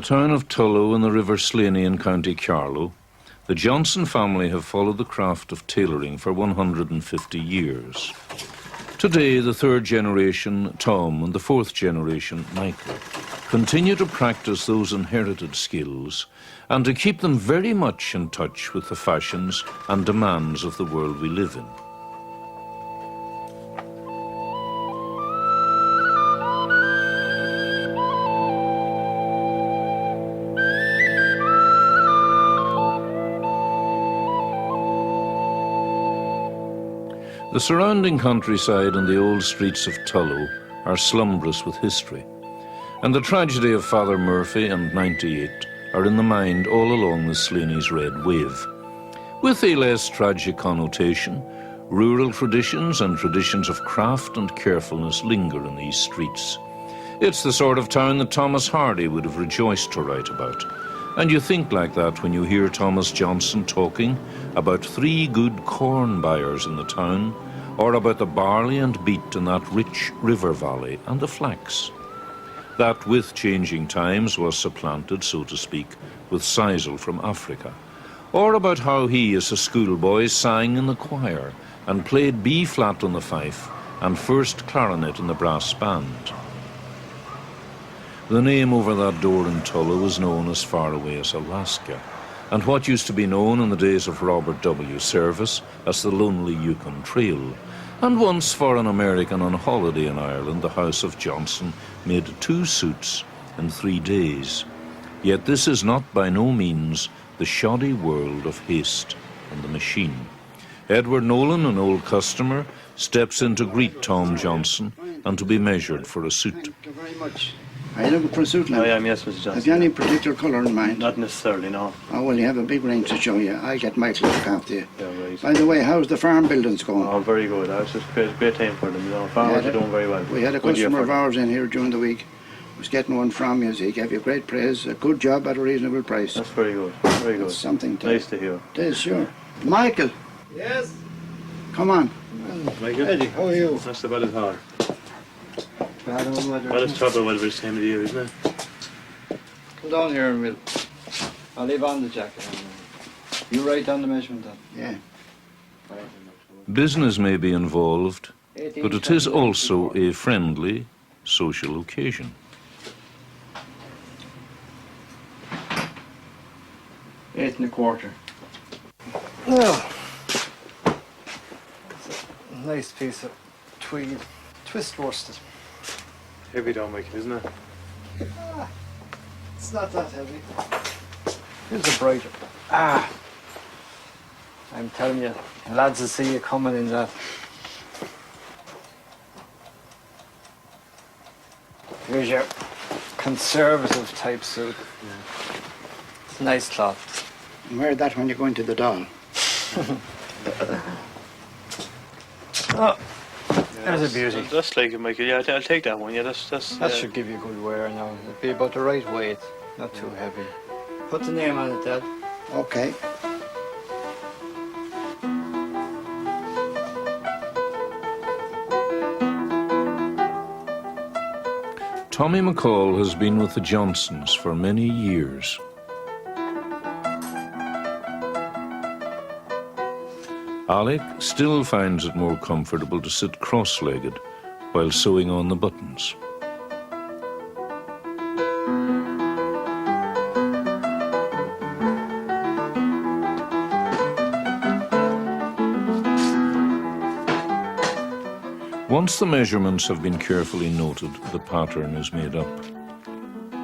town of Tullow in the River Slaney in County Carlow, the Johnson family have followed the craft of tailoring for 150 years. Today, the third generation, Tom, and the fourth generation, Michael, continue to practice those inherited skills and to keep them very much in touch with the fashions and demands of the world we live in. The surrounding countryside and the old streets of Tullow are slumbrous with history, and the tragedy of Father Murphy and 98 are in the mind all along the Slaney's Red Wave. With a less tragic connotation, rural traditions and traditions of craft and carefulness linger in these streets. It's the sort of town that Thomas Hardy would have rejoiced to write about. And you think like that when you hear Thomas Johnson talking about 3 good corn buyers in the town, or about the barley and beet in that rich river valley and the flax. That with changing times was supplanted, so to speak, with sisal from Africa. Or about how he, as a schoolboy, sang in the choir and played B-flat on the fife and first clarinet in the brass band. The name over that door in Tullow is known as far away as Alaska, and what used to be known in the days of Robert W. Service as the Lonely Yukon Trail. And once for an American on holiday in Ireland, the House of Johnson made 2 suits in 3 days. Yet this is not by no means the shoddy world of haste and the machine. Edward Nolan, an old customer, steps in to greet Tom Johnson and to be measured for a suit. Thank you very much. Are you looking for a suit now? I am, yes, Mr. Johnson. Have you any particular colour in mind? Not necessarily, no. Oh, well, you have a big range to show you. I'll get Michael to look after you. Yeah, right. By the way, how's the farm buildings going? Oh, very good. I was just great time for them. You know, farmers are doing very well. We had a Good year customer for of them. ours in here during the week. Was getting one from you. He gave you great praise. A good job at a reasonable price. That's very good. Very good. That's something to... Nice to hear. It is, sure. Michael. Yes. Come on. Michael? Eddie, how are you? That's about as hard. Bad old weather. Well, it's trouble with this time of the year, isn't it? Come down here and I'll leave on the jacket. You write down the measurement then. Yeah. Business may be involved, but it is also a friendly, social occasion. Eight and a quarter. Well, it's a nice piece of tweed, twist worsted. Heavy down, Michael, isn't it? It's not that heavy. Here's a brighter. I'm telling you, lads will see you coming in that. Here's your conservative type suit. Yeah. It's nice cloth. And wear that when you go into the doll. Oh, there's a beauty. That's like it, Michael. Yeah, I'll take that one. Yeah, that's. That should give you good wear now. It'll be about the right weight, not too heavy. Put the name on it, Dad. Okay. Tommy McCall has been with the Johnsons for many years. Alec still finds it more comfortable to sit cross-legged while sewing on the buttons. Once the measurements have been carefully noted, the pattern is made up.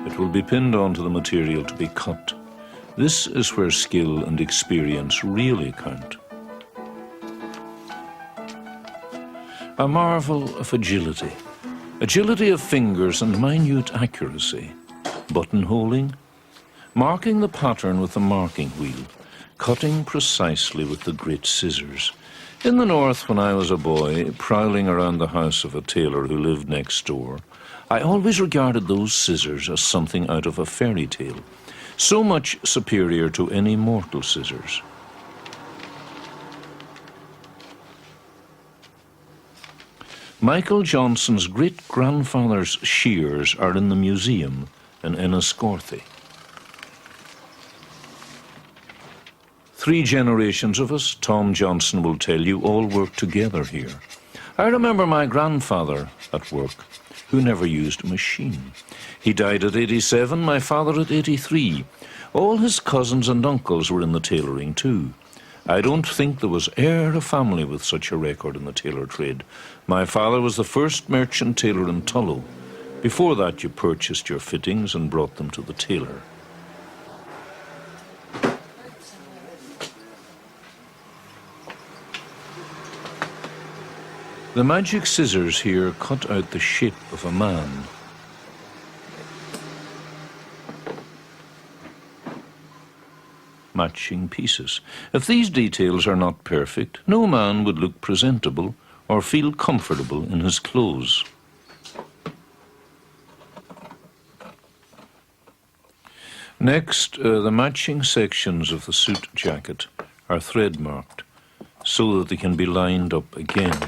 It will be pinned onto the material to be cut. This is where skill and experience really count. A marvel of agility. Agility of fingers and minute accuracy. Buttonholing. Marking the pattern with the marking wheel. Cutting precisely with the great scissors. In the north, when I was a boy, prowling around the house of a tailor who lived next door, I always regarded those scissors as something out of a fairy tale, so much superior to any mortal scissors. Michael Johnson's great-grandfather's shears are in the museum in Enniscorthy. 3 generations of us, Tom Johnson will tell you, all worked together here. I remember my grandfather at work, who never used a machine. He died at 87, my father at 83. All his cousins and uncles were in the tailoring too. I don't think there was e'er a family with such a record in the tailor trade. My father was the first merchant tailor in Tullow. Before that, you purchased your fittings and brought them to the tailor. The magic scissors here cut out the shape of a man. Matching pieces. If these details are not perfect, no man would look presentable or feel comfortable in his clothes. Next, the matching sections of the suit jacket are thread marked so that they can be lined up again.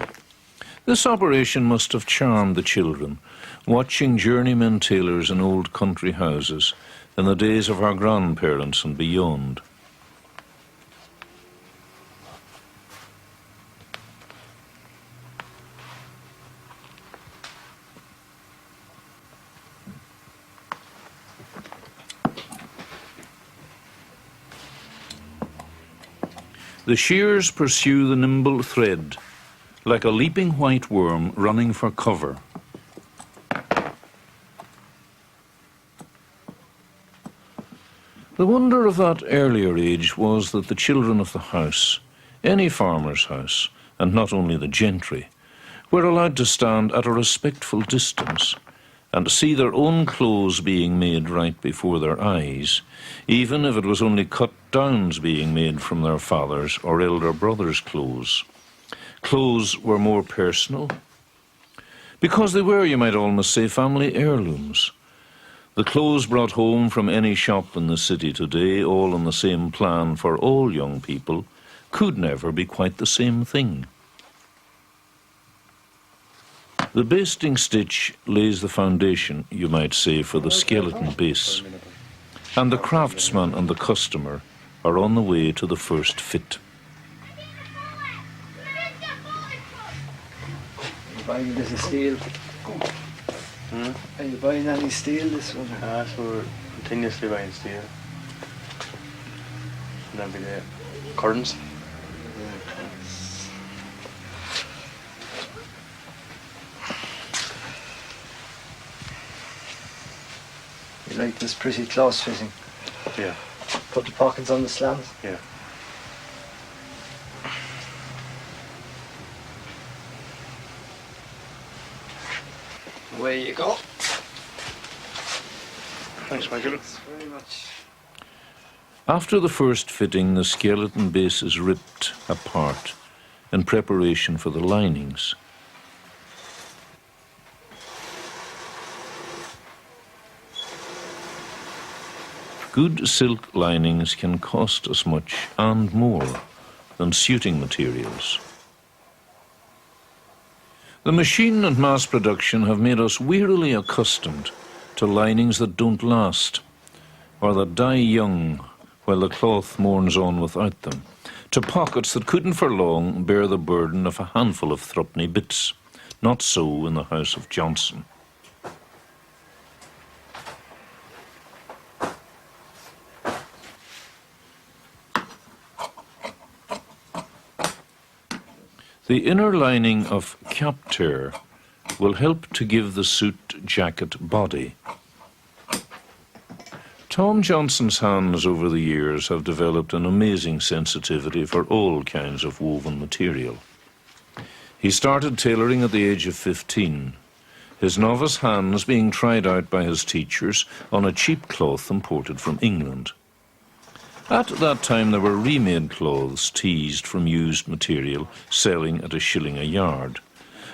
This operation must have charmed the children, watching journeymen tailors in old country houses in the days of our grandparents and beyond. The shears pursue the nimble thread, like a leaping white worm running for cover. The wonder of that earlier age was that the children of the house, any farmer's house, and not only the gentry, were allowed to stand at a respectful distance and see their own clothes being made right before their eyes, even if it was only cut-downs being made from their father's or elder brother's clothes. Clothes were more personal, because they were, you might almost say, family heirlooms. The clothes brought home from any shop in the city today, all on the same plan for all young people, could never be quite the same thing. The basting stitch lays the foundation, you might say, for the skeleton base, and the craftsman and the customer are on the way to the first fit. Buying a bit of steel. Are you buying any steel this winter? So we're continuously buying steel. And every day. Curtains. You like this pretty close fitting? Yeah. Put the pockets on the slants? Yeah. Away you go. Thanks, Michael. Thanks very much. After the first fitting, the skeleton base is ripped apart in preparation for the linings. Good silk linings can cost as much and more than suiting materials. The machine and mass production have made us wearily accustomed to linings that don't last, or that die young while the cloth mourns on without them, to pockets that couldn't for long bear the burden of a handful of threepenny bits. Not so in the house of Johnson. The inner lining of cap tear will help to give the suit jacket body. Tom Johnson's hands over the years have developed an amazing sensitivity for all kinds of woven material. He started tailoring at the age of 15, his novice hands being tried out by his teachers on a cheap cloth imported from England. At that time there were remade clothes teased from used material selling at £1 a yard,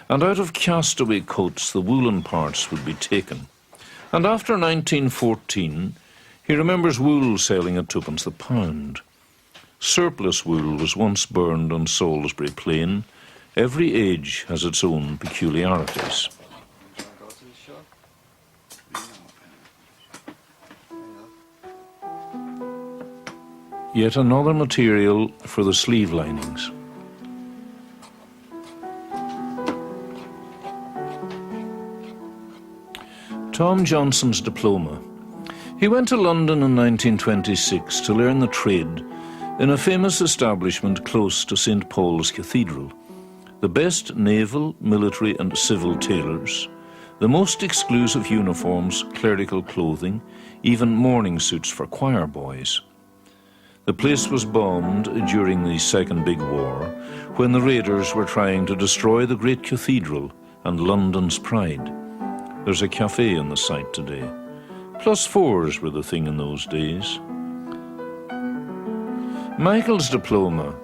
and out of castaway coats the woolen parts would be taken. And after 1914 he remembers wool selling at 2p the pound. Surplus wool was once burned on Salisbury Plain. Every age has its own peculiarities. Yet another material for the sleeve linings. Tom Johnson's diploma. He went to London in 1926 to learn the trade in a famous establishment close to St. Paul's Cathedral. The best naval, military and civil tailors, the most exclusive uniforms, clerical clothing, even mourning suits for choir boys. The place was bombed during the Second Big War, when the raiders were trying to destroy the great cathedral and London's pride. There's a cafe on the site today. +4s were the thing in those days. Michael's diploma,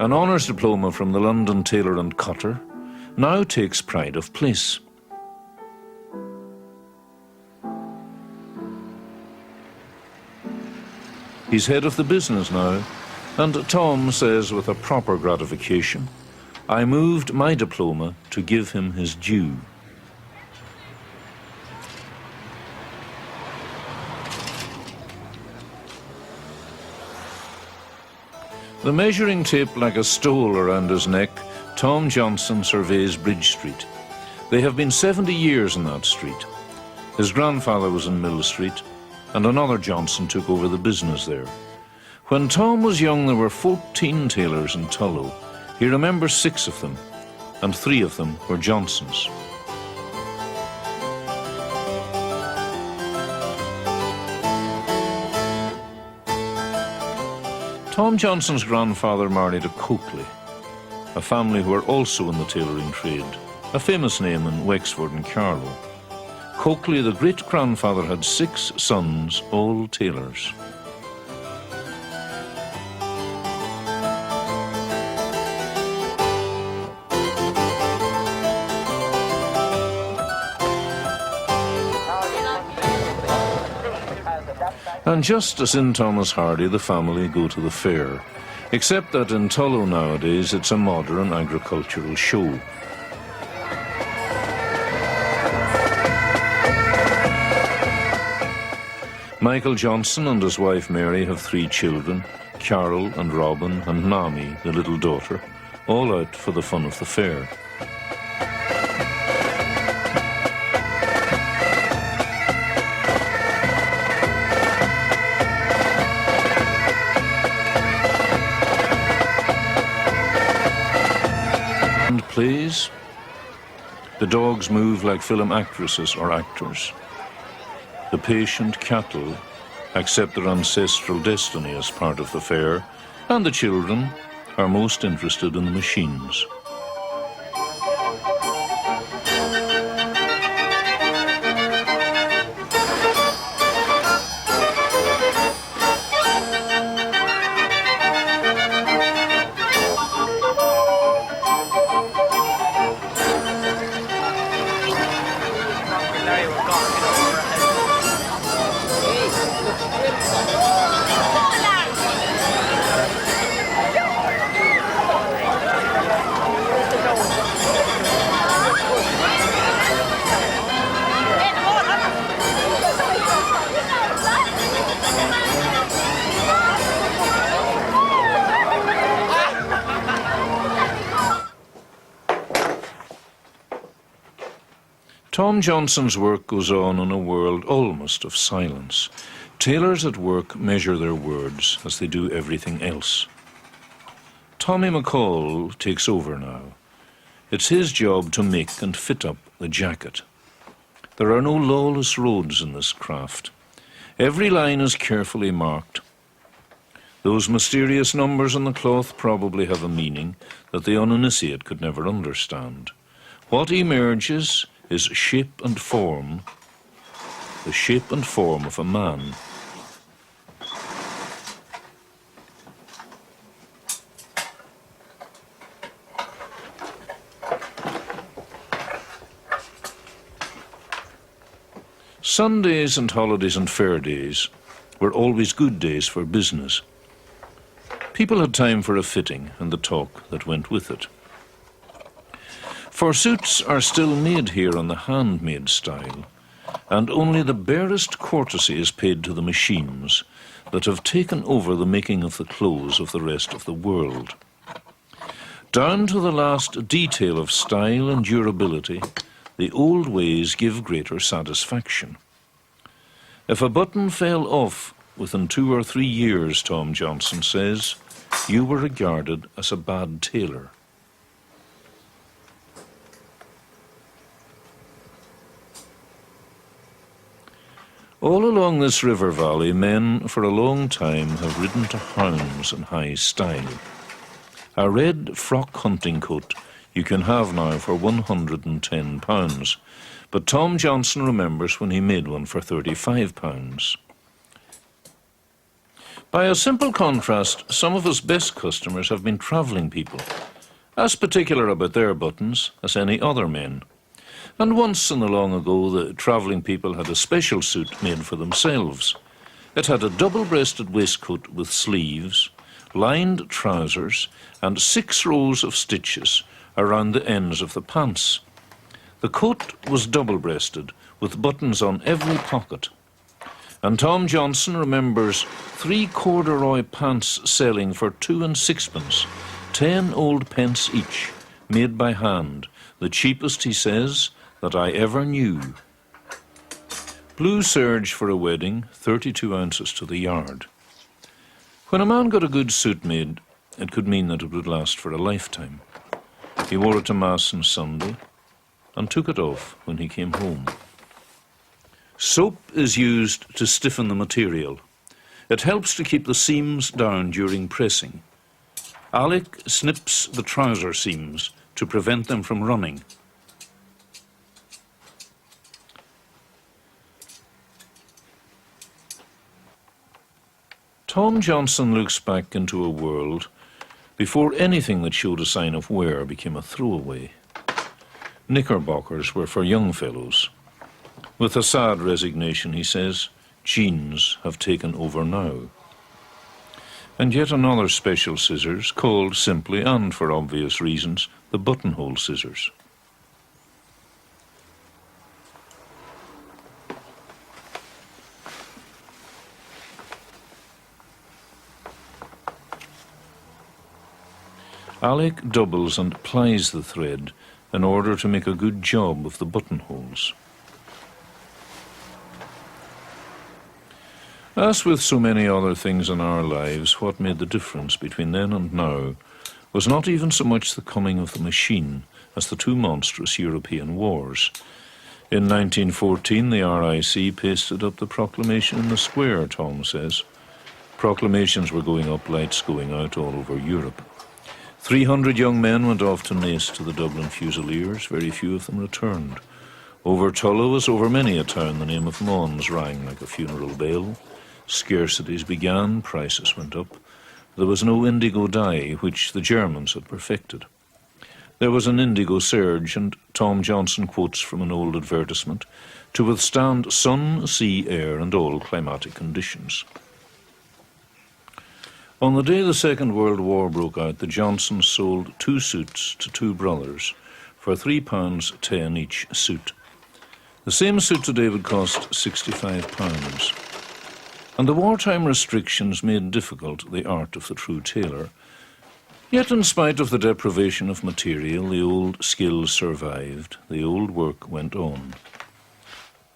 an honours diploma from the London Tailor and Cutter, now takes pride of place. He's head of the business now, and Tom says with a proper gratification, I moved my diploma to give him his due. The measuring tape like a stole around his neck, Tom Johnson surveys Bridge Street. They have been 70 years in that street. His grandfather was in Mill Street, and another Johnson took over the business there. When Tom was young, there were 14 tailors in Tullow. He remembers 6 of them, and 3 of them were Johnsons. Tom Johnson's grandfather married a Coakley, a family who are also in the tailoring trade, a famous name in Wexford and Carlow. Coakley, the great-grandfather, had 6 sons, all tailors. And just as in Thomas Hardy, the family go to the fair, except that in Tullow nowadays it's a modern agricultural show. Michael Johnson and his wife Mary have 3 children, Carol and Robin and Nami, the little daughter, all out for the fun of the fair. Plays. The dogs move like film actresses or actors. The patient cattle accept their ancestral destiny as part of the fair, and the children are most interested in the machines. Tom Johnson's work goes on in a world almost of silence. Tailors at work measure their words as they do everything else. Tommy McCall takes over now. It's his job to make and fit up the jacket. There are no lawless roads in this craft. Every line is carefully marked. Those mysterious numbers on the cloth probably have a meaning that the uninitiate could never understand. What emerges is shape and form, the shape and form of a man. Sundays and holidays and fair days were always good days for business. People had time for a fitting and the talk that went with it. For suits are still made here on the handmade style, and only the barest courtesy is paid to the machines that have taken over the making of the clothes of the rest of the world. Down to the last detail of style and durability, the old ways give greater satisfaction. If a button fell off within 2 or 3 years, Tom Johnson says, you were regarded as a bad tailor. All along this river valley, men for a long time have ridden to hounds in high style. A red frock hunting coat you can have now for £110, but Tom Johnson remembers when he made one for £35. By a simple contrast, some of his best customers have been travelling people, as particular about their buttons as any other men. And once in the long ago, the travelling people had a special suit made for themselves. It had a double-breasted waistcoat with sleeves, lined trousers, and 6 rows of stitches around the ends of the pants. The coat was double-breasted, with buttons on every pocket. And Tom Johnson remembers 3 corduroy pants selling for 2 and 6pence, 10 old pence each, made by hand, the cheapest, he says, that I ever knew. Blue serge for a wedding, 32 ounces to the yard. When a man got a good suit made, it could mean that it would last for a lifetime. He wore it to Mass on Sunday and took it off when he came home. Soap is used to stiffen the material. It helps to keep the seams down during pressing. Alec snips the trouser seams to prevent them from running. Tom Johnson looks back into a world before anything that showed a sign of wear became a throwaway. Knickerbockers were for young fellows. With a sad resignation, he says, jeans have taken over now. And yet another special scissors, called simply and for obvious reasons, the buttonhole scissors. Alec doubles and plies the thread in order to make a good job of the buttonholes. As with so many other things in our lives, what made the difference between then and now was not even so much the coming of the machine as the 2 monstrous European wars. In 1914, the RIC pasted up the proclamation in the square, Tom says. Proclamations were going up, lights going out all over Europe. 300 young men went off to Naas to the Dublin Fusiliers. Very few of them returned. Over Tullow, as over many a town, the name of Mons rang like a funeral bell. Scarcities began, prices went up. There was no indigo dye, which the Germans had perfected. There was an indigo serge, and Tom Johnson quotes from an old advertisement, to withstand sun, sea, air, and all climatic conditions. On the day the Second World War broke out, the Johnsons sold 2 suits to 2 brothers for £3.10 each suit. The same suit today would cost £65. And the wartime restrictions made difficult the art of the true tailor. Yet in spite of the deprivation of material, the old skills survived, the old work went on.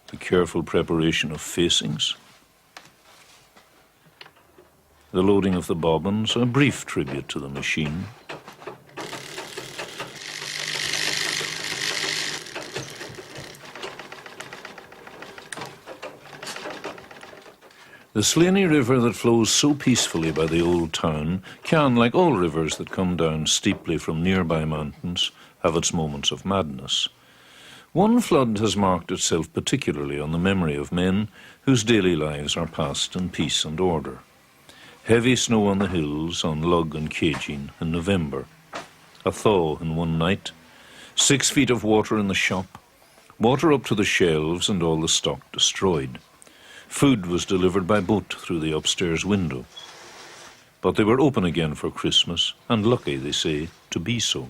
The careful preparation of facings, the loading of the bobbins, a brief tribute to the machine. The Slaney River that flows so peacefully by the old town can, like all rivers that come down steeply from nearby mountains, have its moments of madness. One flood has marked itself particularly on the memory of men whose daily lives are passed in peace and order. Heavy snow on the hills, on Lug and Cageen in November. A thaw in one night. 6 feet of water in the shop. Water up to the shelves and all the stock destroyed. Food was delivered by boat through the upstairs window. But they were open again for Christmas, and lucky, they say, to be so.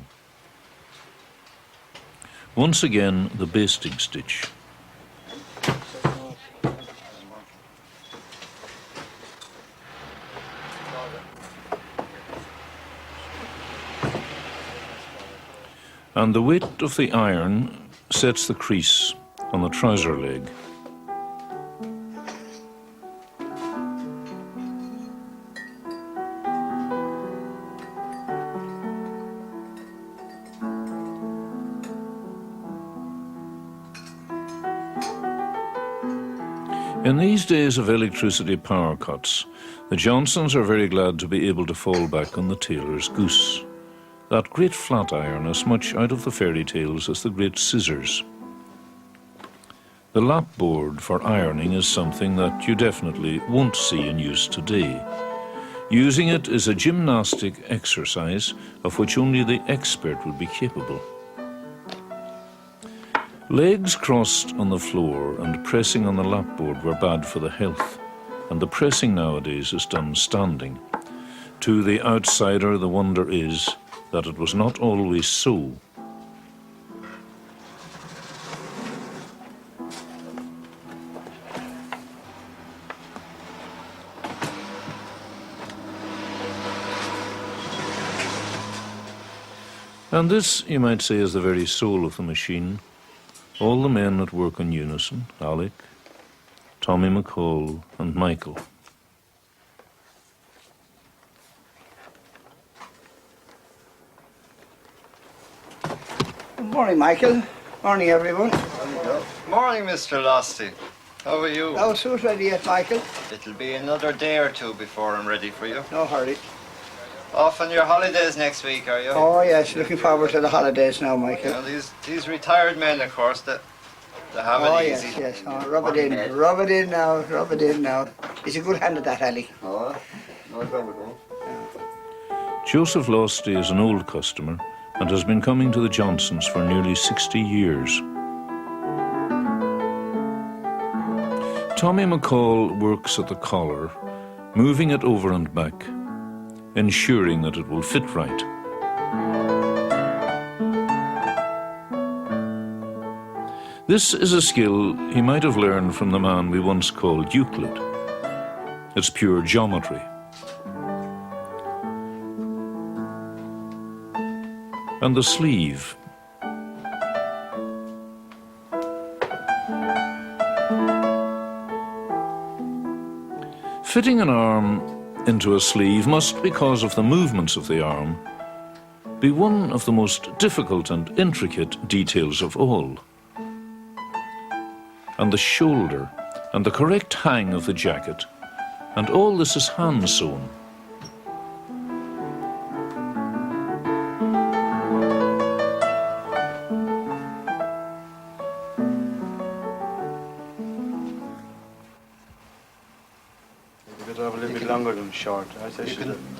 Once again, the basting stitch. and the weight of the iron sets the crease on the trouser leg. In these days of electricity power cuts, the Johnsons are very glad to be able to fall back on the tailor's goose, that great flat iron as much out of the fairy tales as the great scissors. The lapboard for ironing is something that you definitely won't see in use today. Using it is a gymnastic exercise of which only the expert would be capable. Legs crossed on the floor and pressing on the lapboard were bad for the health, and the pressing nowadays is done standing. To the outsider, the wonder is that it was not always so. And this, you might say, is the very soul of the machine. All the men that work in unison, Alec, Tommy McCall and Michael. Good morning, Michael. Morning, everyone. Morning, Mr. Losty. How are you? No suit ready yet, Michael? It'll be another day or two before I'm ready for you. No hurry. Off on your holidays next week, are you? Oh, yes, looking forward to the holidays now, You Michael. know, these retired men, of course, they have Oh, it yes, easy. yes. Oh, rub it in. Rub it in now. Rub it in now. He's a good hand at that, Ali. Oh, no trouble, Joseph Losty is an old customer and has been coming to the Johnsons for nearly 60 years. Tommy McCall works at the collar, moving it over and back, ensuring that it will fit right. This is a skill he might have learned from the man we once called Euclid. It's pure geometry. And the sleeve. Fitting an arm into a sleeve must, because of the movements of the arm, be one of the most difficult and intricate details of all. And the shoulder, and the correct hang of the jacket, and all this is hand sewn. You could have a little bit longer than short. I say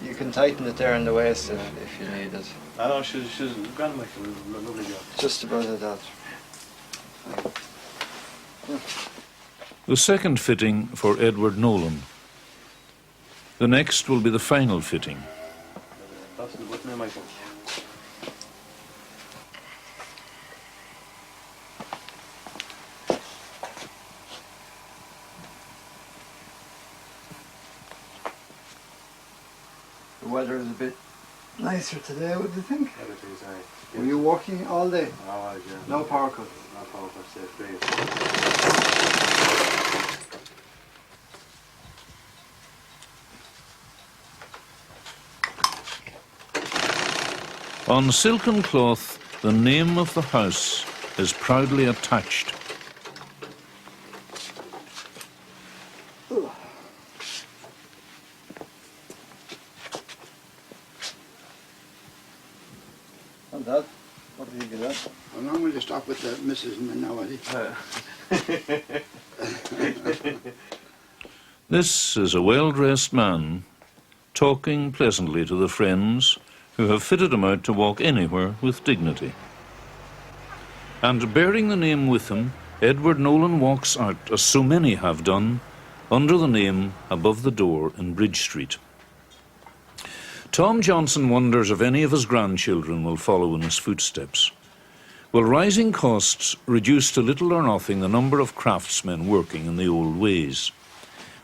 You can tighten it there in the waist if you need it. I know she's grand, like a lovely job. Just about that. The second fitting for Edward Nolan. The next will be the final fitting. That's the button, Michael. The weather is a bit nicer today, would you think? Everything's aye. Were you working all day? Oh, yeah. No power cut? No power cut, safe days. On silken cloth, the name of the house is proudly attached. And that? What did you get that? Well, now we'll just stop with the missus and now, Ali. This is a well-dressed man talking pleasantly to the friends who have fitted him out to walk anywhere with dignity. And bearing the name with him, Edward Nolan walks out, as so many have done, under the name above the door in Bridge Street. Tom Johnson wonders if any of his grandchildren will follow in his footsteps. Will rising costs reduce to little or nothing the number of craftsmen working in the old ways?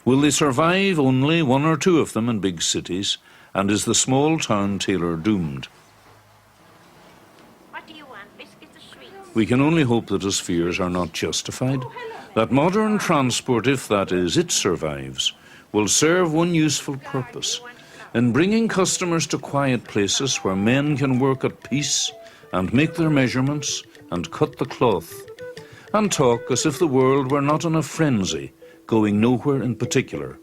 Will they survive only one or two of them in big cities, and is the small town tailor doomed? What do you want? We can only hope that his fears are not justified, that modern transport, if that is, it survives, will serve one useful purpose in bringing customers to quiet places where men can work at peace and make their measurements and cut the cloth and talk as if the world were not in a frenzy, going nowhere in particular,